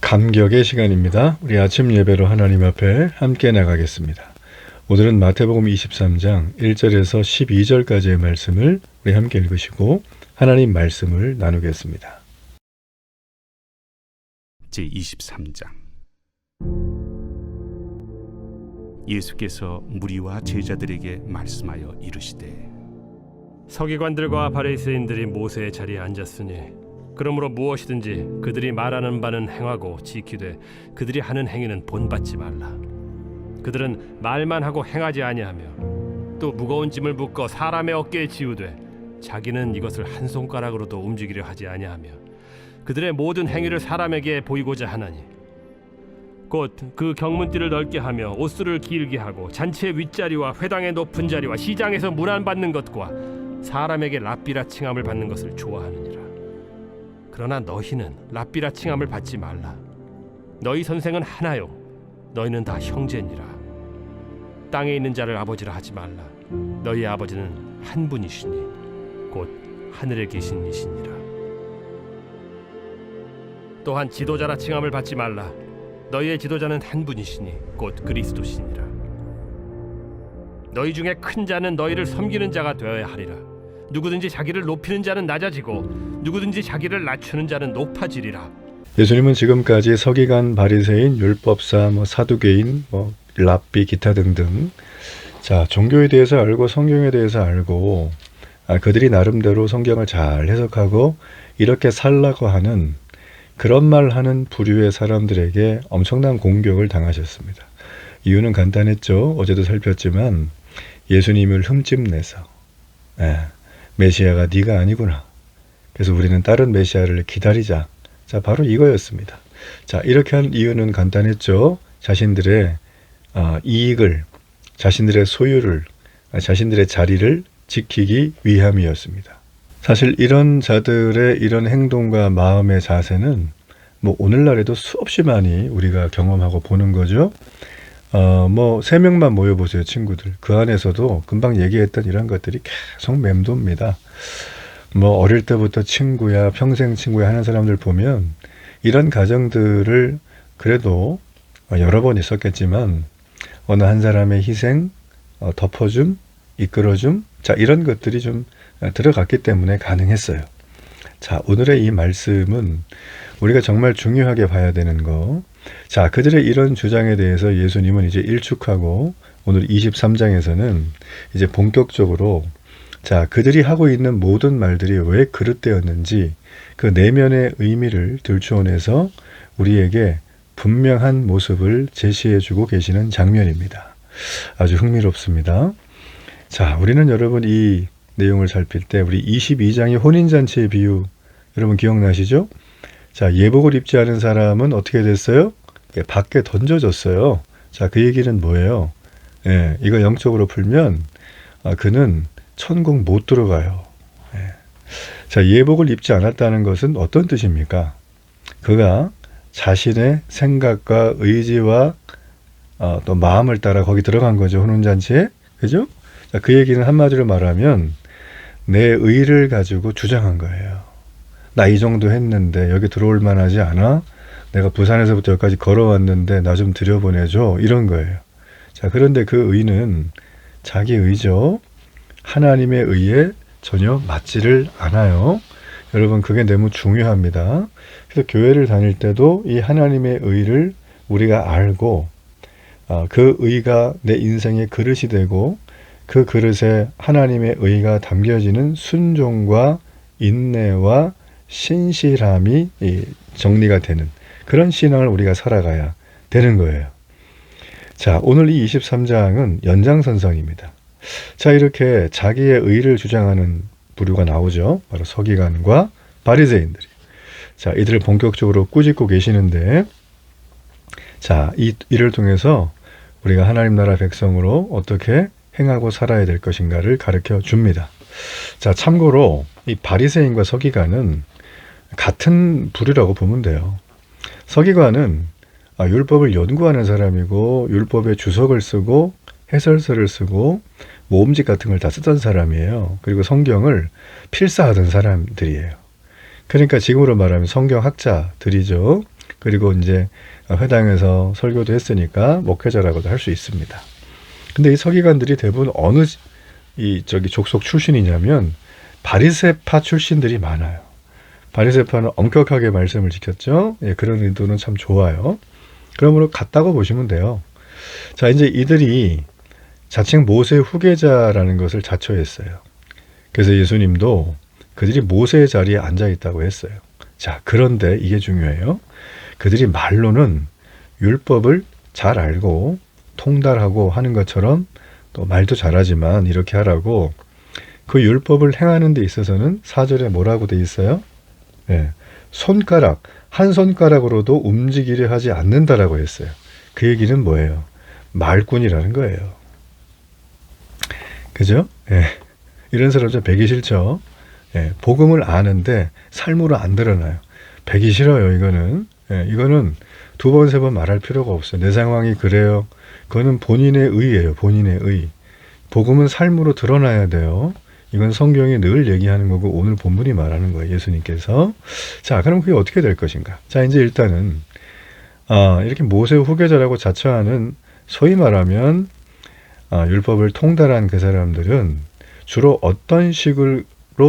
감격의 시간입니다. 우리 아침 예배로 하나님 앞에 함께 나가겠습니다. 오늘은 마태복음 23장 1절에서 12절까지의 말씀을 우리 함께 읽으시고 하나님 말씀을 나누겠습니다. 제23장. 예수께서 무리와 제자들에게 말씀하여 이르시되, 서기관들과 바리새인들이 모세의 자리에 앉았으니 그러므로 무엇이든지 그들이 말하는 바는 행하고 지키되 그들이 하는 행위는 본받지 말라. 그들은 말만 하고 행하지 아니하며 또 무거운 짐을 묶어 사람의 어깨에 지우되 자기는 이것을 한 손가락으로도 움직이려 하지 아니하며 그들의 모든 행위를 사람에게 보이고자 하나니 곧 그 경문띠를 넓게 하며 옷수를 길게 하고 잔치의 윗자리와 회당의 높은 자리와 시장에서 문안받는 것과 사람에게 랍비라 칭함을 받는 것을 좋아하느니라. 그러나 너희는 랍비라 칭함을 받지 말라. 너희 선생은 하나요 너희는 다 형제니라. 땅에 있는 자를 아버지라 하지 말라. 너희 아버지는 한 분이시니 곧 하늘에 계신 이시니라. 또한 지도자라 칭함을 받지 말라. 너희의 지도자는 한 분이시니 곧 그리스도시니라. 너희 중에 큰 자는 너희를 섬기는 자가 되어야 하리라. 누구든지 자기를 높이는 자는 낮아지고 누구든지 자기를 낮추는 자는 높아지리라. 예수님은 지금까지 서기관, 바리새인, 율법사, 사두개인, 랍비, 기타 등등 종교에 대해서 알고 성경에 대해서 알고 그들이 나름대로 성경을 잘 해석하고 이렇게 살라고 하는 그런 말 하는 부류의 사람들에게 엄청난 공격을 당하셨습니다. 이유는 간단했죠. 어제도 살폈지만 예수님을 흠집내서 메시아가 네가 아니구나. 그래서 우리는 다른 메시아를 기다리자. 바로 이거였습니다. 이렇게 한 이유는 간단했죠. 자신들의 이익을, 자신들의 소유를, 자신들의 자리를 지키기 위함이었습니다. 사실 이런 자들의 이런 행동과 마음의 자세는 오늘날에도 수없이 많이 우리가 경험하고 보는 거죠. 3명만 모여보세요, 친구들. 그 안에서도 금방 얘기했던 이런 것들이 계속 맴돕니다. 어릴 때부터 친구야, 평생 친구야 하는 사람들 보면 이런 가정들을 그래도 여러 번 있었겠지만 어느 한 사람의 희생, 덮어줌, 이끌어줌, 이런 것들이 좀 들어갔기 때문에 가능했어요. 오늘의 이 말씀은 우리가 정말 중요하게 봐야 되는 거. 그들의 이런 주장에 대해서 예수님은 이제 일축하고 오늘 23장에서는 이제 본격적으로 그들이 하고 있는 모든 말들이 왜 그릇되었는지 그 내면의 의미를 들추어내서 우리에게 분명한 모습을 제시해주고 계시는 장면입니다. 아주 흥미롭습니다. 우리는 여러분 이 내용을 살필 때 우리 22장의 혼인잔치의 비유 여러분 기억나시죠? 예복을 입지 않은 사람은 어떻게 됐어요? 밖에 던져졌어요. 그 얘기는 뭐예요? 이거 영적으로 풀면 그는 천국 못 들어가요. 예복을 입지 않았다는 것은 어떤 뜻입니까? 그가 자신의 생각과 의지와 또 마음을 따라 거기 들어간 거죠. 혼인잔치에. 그죠? 그 얘기는 한마디로 말하면 내 의를 가지고 주장한 거예요. 나 이 정도 했는데 여기 들어올 만하지 않아? 내가 부산에서부터 여기까지 걸어왔는데 나 좀 들여보내줘. 이런 거예요. 그런데 그 의는 자기 의죠. 하나님의 의에 전혀 맞지를 않아요. 여러분 그게 너무 중요합니다. 그래서 교회를 다닐 때도 이 하나님의 의를 우리가 알고 그 의가 내 인생의 그릇이 되고 그 그릇에 하나님의 의가 담겨지는 순종과 인내와 신실함이 정리가 되는 그런 신앙을 우리가 살아가야 되는 거예요. 오늘 이 23장은 연장선상입니다. 이렇게 자기의 의를 주장하는 부류가 나오죠. 바로 서기관과 바리새인들이. 이들을 본격적으로 꾸짖고 계시는데 이를 통해서 우리가 하나님 나라 백성으로 어떻게 행하고 살아야 될 것인가를 가르쳐 줍니다. 참고로 이 바리새인과 서기관은 같은 부류라고 보면 돼요. 서기관은 율법을 연구하는 사람이고 율법의 주석을 쓰고 해설서를 쓰고 모음집 같은 걸 다 쓰던 사람이에요. 그리고 성경을 필사하던 사람들이에요. 그러니까 지금으로 말하면 성경학자들이죠. 그리고 이제 회당에서 설교도 했으니까 목회자라고도 할 수 있습니다. 근데 이 서기관들이 대부분 어느 족속 출신이냐면 바리새파 출신들이 많아요. 바리새파는 엄격하게 말씀을 지켰죠. 예, 그런 의도는 참 좋아요. 그러므로 같다고 보시면 돼요. 자, 이제 이들이 자칭 모세의 후계자라는 것을 자처했어요. 그래서 예수님도 그들이 모세의 자리에 앉아 있다고 했어요. 자, 그런데 이게 중요해요. 그들이 말로는 율법을 잘 알고 통달하고 하는 것처럼 또 말도 잘하지만 이렇게 하라고 그 율법을 행하는 데 있어서는 4절에 뭐라고 돼 있어요? 예, 손가락, 한 손가락으로도 움직이려 하지 않는다라고 했어요. 그 얘기는 뭐예요? 말꾼이라는 거예요. 그죠? 예, 이런 사람 좀 배기 싫죠? 예, 복음을 아는데 삶으로 안 드러나요. 배기 싫어요, 이거는. 예, 이거는 2번, 3번 말할 필요가 없어요. 내 상황이 그래요. 그거는 본인의 의예요, 본인의 의. 복음은 삶으로 드러나야 돼요. 이건 성경이 늘 얘기하는 거고 오늘 본문이 말하는 거예요. 예수님께서. 자, 그럼 그게 어떻게 될 것인가? 자, 이제 일단은 이렇게 모세 후계자라고 자처하는 소위 말하면 율법을 통달한 그 사람들은 주로 어떤 식으로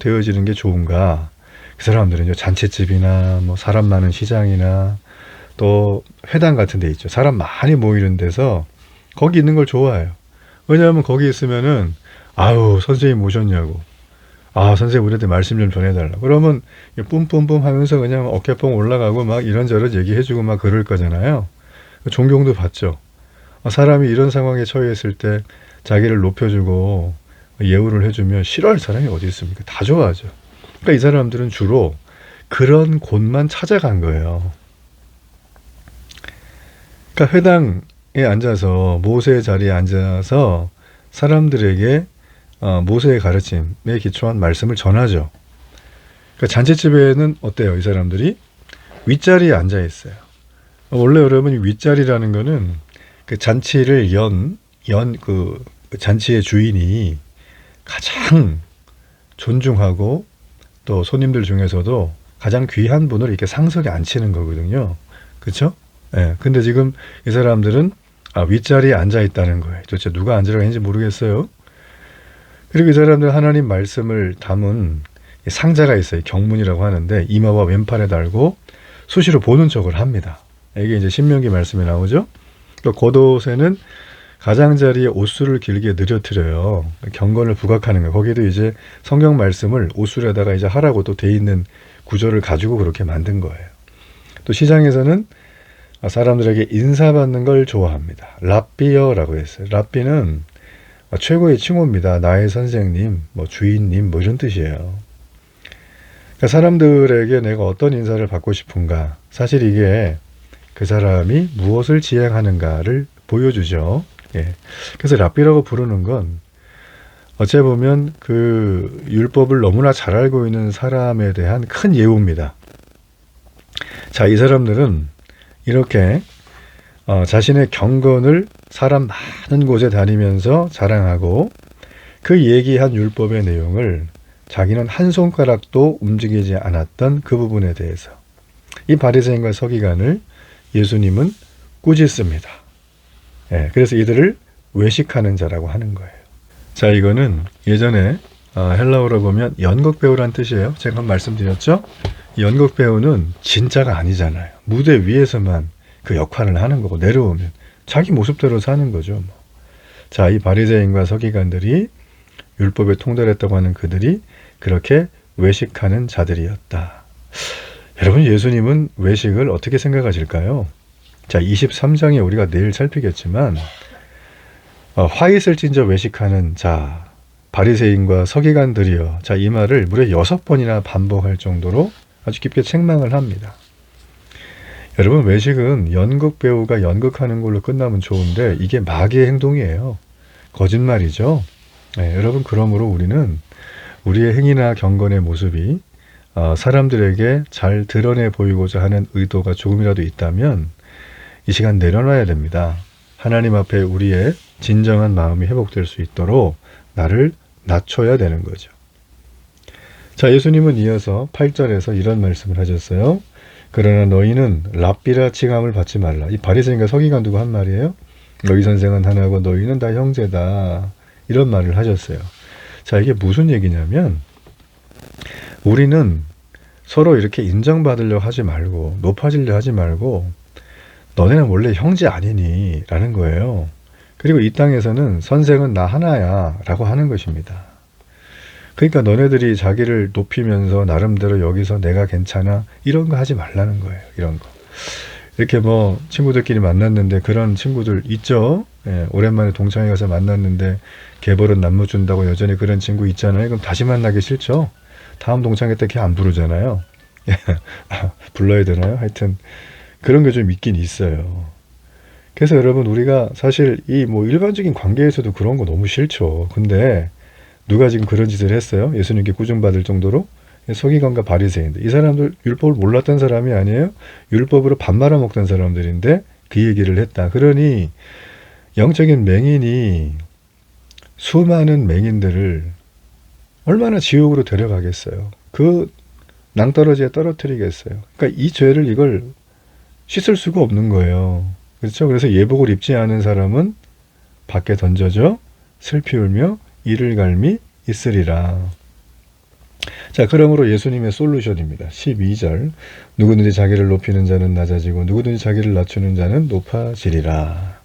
되어지는 게 좋은가? 그 사람들은 잔치집이나 뭐 사람 많은 시장이나 또 회당 같은 데 있죠. 사람 많이 모이는 데서 거기 있는 걸 좋아해요. 왜냐하면 거기 있으면은 아유, 선생님 오셨냐고. 아, 선생님 우리한테 말씀 좀 전해달라고. 그러면 뿜뿜뿜 하면서 그냥 어깨뽕 올라가고 막 이런저런 얘기해주고 막 그럴 거잖아요. 존경도 받죠. 사람이 이런 상황에 처했을 때 자기를 높여주고 예우를 해주면 싫어할 사람이 어디 있습니까? 다 좋아하죠. 그러니까 이 사람들은 주로 그런 곳만 찾아간 거예요. 그러니까 회당에 앉아서 모세의 자리에 앉아서 사람들에게 모세의 가르침에 기초한 말씀을 전하죠. 그러니까 잔치집에는 어때요? 이 사람들이 윗자리에 앉아 있어요. 원래 여러분 윗자리라는 거는 그 잔치를 그 잔치의 주인이 가장 존중하고 또 손님들 중에서도 가장 귀한 분을 이렇게 상석에 앉히는 거거든요. 그렇죠? 예. 근데 지금 이 사람들은 윗자리에 앉아 있다는 거예요. 도대체 누가 앉으라고 했는지 모르겠어요. 그리고 이 사람들 하나님 말씀을 담은 상자가 있어요. 경문이라고 하는데 이마와 왼팔에 달고 수시로 보는 척을 합니다. 이게 이제 신명기 말씀에 나오죠. 또 겉옷에는 가장자리에 옷술을 길게 늘어뜨려요. 경건을 부각하는 거예요. 거기도 이제 성경 말씀을 옷술에다가 이제 하라고 또 돼 있는 구조를 가지고 그렇게 만든 거예요. 또 시장에서는 사람들에게 인사받는 걸 좋아합니다. 랍비어라고 했어요. 랍비는 최고의 칭호입니다. 나의 선생님, 뭐 주인님, 뭐 이런 뜻이에요. 그러니까 사람들에게 내가 어떤 인사를 받고 싶은가? 사실 이게 그 사람이 무엇을 지향하는가를 보여주죠. 예. 그래서 랍비라고 부르는 건 어째 보면 그 율법을 너무나 잘 알고 있는 사람에 대한 큰 예우입니다. 자, 이 사람들은 이렇게 자신의 경건을 사람 많은 곳에 다니면서 자랑하고 그 얘기한 율법의 내용을 자기는 한 손가락도 움직이지 않았던 그 부분에 대해서 이 바리새인과 서기관을 예수님은 꾸짖습니다. 예, 그래서 이들을 외식하는 자라고 하는 거예요. 자, 이거는 예전에 헬라어로 보면 연극배우란 뜻이에요. 제가 한번 말씀드렸죠? 연극배우는 진짜가 아니잖아요. 무대 위에서만 그 역할을 하는 거고 내려오면 자기 모습대로 사는 거죠. 뭐. 자, 이 바리새인과 서기관들이 율법에 통달했다고 하는 그들이 그렇게 외식하는 자들이었다. 여러분, 예수님은 외식을 어떻게 생각하실까요? 자, 23장에 우리가 내일 살피겠지만 화 있을 찐저 외식하는 자 바리새인과 서기관들이여. 자, 이 말을 무려 6번이나 반복할 정도로 아주 깊게 책망을 합니다. 여러분, 외식은 연극 배우가 연극하는 걸로 끝나면 좋은데 이게 마귀의 행동이에요. 거짓말이죠. 네, 여러분, 그러므로 우리는 우리의 행위나 경건의 모습이 사람들에게 잘 드러내 보이고자 하는 의도가 조금이라도 있다면 이 시간 내려놔야 됩니다. 하나님 앞에 우리의 진정한 마음이 회복될 수 있도록 나를 낮춰야 되는 거죠. 자, 예수님은 이어서 8절에서 이런 말씀을 하셨어요. 그러나 너희는 랍비라 칭함을 받지 말라. 이 바리새인과 서기관두고 한 말이에요. 너희 선생은 하나고 너희는 다 형제다. 이런 말을 하셨어요. 자, 이게 무슨 얘기냐면 우리는 서로 이렇게 인정받으려고 하지 말고 높아지려 하지 말고 너네는 원래 형제 아니니? 라는 거예요. 그리고 이 땅에서는 선생은 나 하나야 라고 하는 것입니다. 그러니까 너네들이 자기를 높이면서 나름대로 여기서 내가 괜찮아 이런 거 하지 말라는 거예요. 이런 거. 이렇게 뭐 친구들끼리 만났는데 그런 친구들 있죠. 예, 오랜만에 동창회 가서 만났는데 개벌은 남무 준다고 여전히 그런 친구 있잖아요. 그럼 다시 만나기 싫죠. 다음 동창회 때 걔 안 부르잖아요. 불러야 되나요? 하여튼 그런 게 좀 있긴 있어요. 그래서 여러분 우리가 사실 이 뭐 일반적인 관계에서도 그런 거 너무 싫죠. 근데 누가 지금 그런 짓을 했어요? 예수님께 꾸중받을 정도로? 서기관과 바리새인들. 이 사람들 율법을 몰랐던 사람이 아니에요? 율법으로 밥 말아먹던 사람들인데 그 얘기를 했다. 그러니 영적인 맹인이 수많은 맹인들을 얼마나 지옥으로 데려가겠어요. 그 낭떠러지에 떨어뜨리겠어요. 그러니까 이 죄를 이걸 씻을 수가 없는 거예요. 그렇죠? 그래서 예복을 입지 않은 사람은 밖에 던져져 슬피 울며 이를 갈미 있으리라. 자, 그러므로 예수님의 솔루션입니다. 12절. 누구든지 자기를 높이는 자는 낮아지고 누구든지 자기를 낮추는 자는 높아지리라.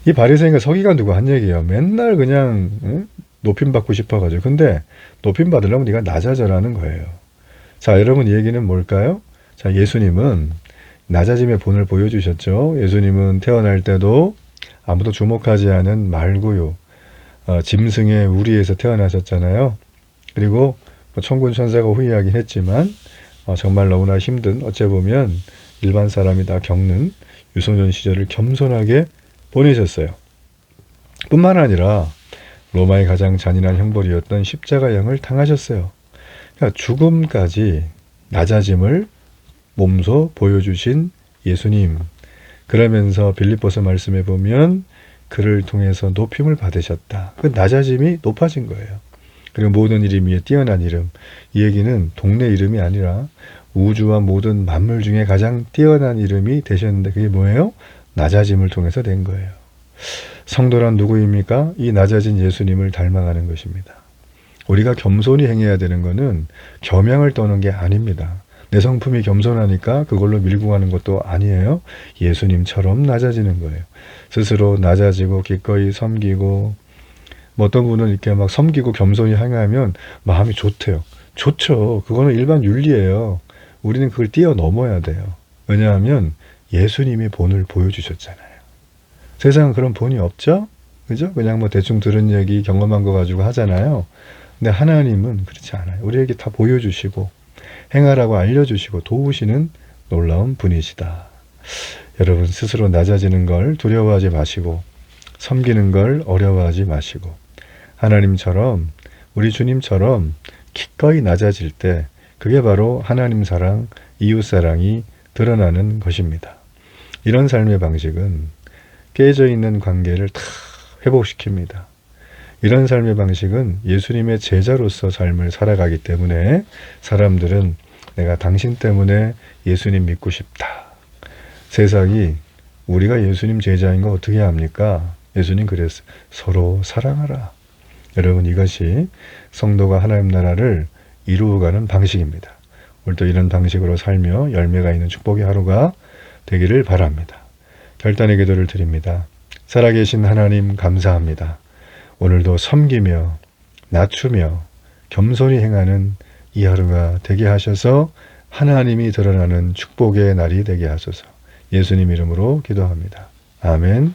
이 바리새인과 서기관 누구 한 얘기예요. 맨날 그냥 높임 받고 싶어가지고. 근데 높임 받으려면 네가 낮아져라는 거예요. 자, 여러분 이 얘기는 뭘까요? 자, 예수님은 낮아짐의 본을 보여주셨죠. 예수님은 태어날 때도 아무도 주목하지 않은 말구유, 짐승의 우리에서 태어나셨잖아요. 그리고 천군 천사가 후회하긴 했지만 정말 너무나 힘든 어째 보면 일반 사람이 다 겪는 유소년 시절을 겸손하게 보내셨어요. 뿐만 아니라 로마의 가장 잔인한 형벌이었던 십자가형을 당하셨어요. 그러니까 죽음까지 낮아짐을 몸소 보여주신 예수님. 그러면서 빌립보서 말씀에 보면 그를 통해서 높임을 받으셨다. 그 낮아짐이 높아진 거예요. 그리고 모든 이름 위에 뛰어난 이름. 이 얘기는 동네 이름이 아니라 우주와 모든 만물 중에 가장 뛰어난 이름이 되셨는데 그게 뭐예요? 낮아짐을 통해서 된 거예요. 성도란 누구입니까? 이 낮아진 예수님을 닮아가는 것입니다. 우리가 겸손히 행해야 되는 것은 겸양을 떠는 게 아닙니다. 내 성품이 겸손하니까 그걸로 밀고 가는 것도 아니에요. 예수님처럼 낮아지는 거예요. 스스로 낮아지고 기꺼이 섬기고 뭐 어떤 분은 이렇게 막 섬기고 겸손히 행하면 마음이 좋대요. 좋죠. 그거는 일반 윤리예요. 우리는 그걸 뛰어넘어야 돼요. 왜냐하면 예수님이 본을 보여주셨잖아요. 세상은 그런 본이 없죠? 그죠? 그냥 뭐 대충 들은 얘기, 경험한 거 가지고 하잖아요. 근데 하나님은 그렇지 않아요. 우리에게 다 보여주시고 행하라고 알려주시고 도우시는 놀라운 분이시다. 여러분 스스로 낮아지는 걸 두려워하지 마시고 섬기는 걸 어려워하지 마시고 하나님처럼 우리 주님처럼 기꺼이 낮아질 때 그게 바로 하나님 사랑, 이웃 사랑이 드러나는 것입니다. 이런 삶의 방식은 깨져 있는 관계를 다 회복시킵니다. 이런 삶의 방식은 예수님의 제자로서 삶을 살아가기 때문에 사람들은 내가 당신 때문에 예수님 믿고 싶다. 세상이 우리가 예수님 제자인 거 어떻게 합니까? 예수님 그랬어요. 서로 사랑하라. 여러분 이것이 성도가 하나님 나라를 이루어가는 방식입니다. 오늘도 이런 방식으로 살며 열매가 있는 축복의 하루가 되기를 바랍니다. 결단의 기도를 드립니다. 살아계신 하나님 감사합니다. 오늘도 섬기며 낮추며 겸손히 행하는 이 하루가 되게 하셔서 하나님이 드러나는 축복의 날이 되게 하소서. 예수님 이름으로 기도합니다. 아멘.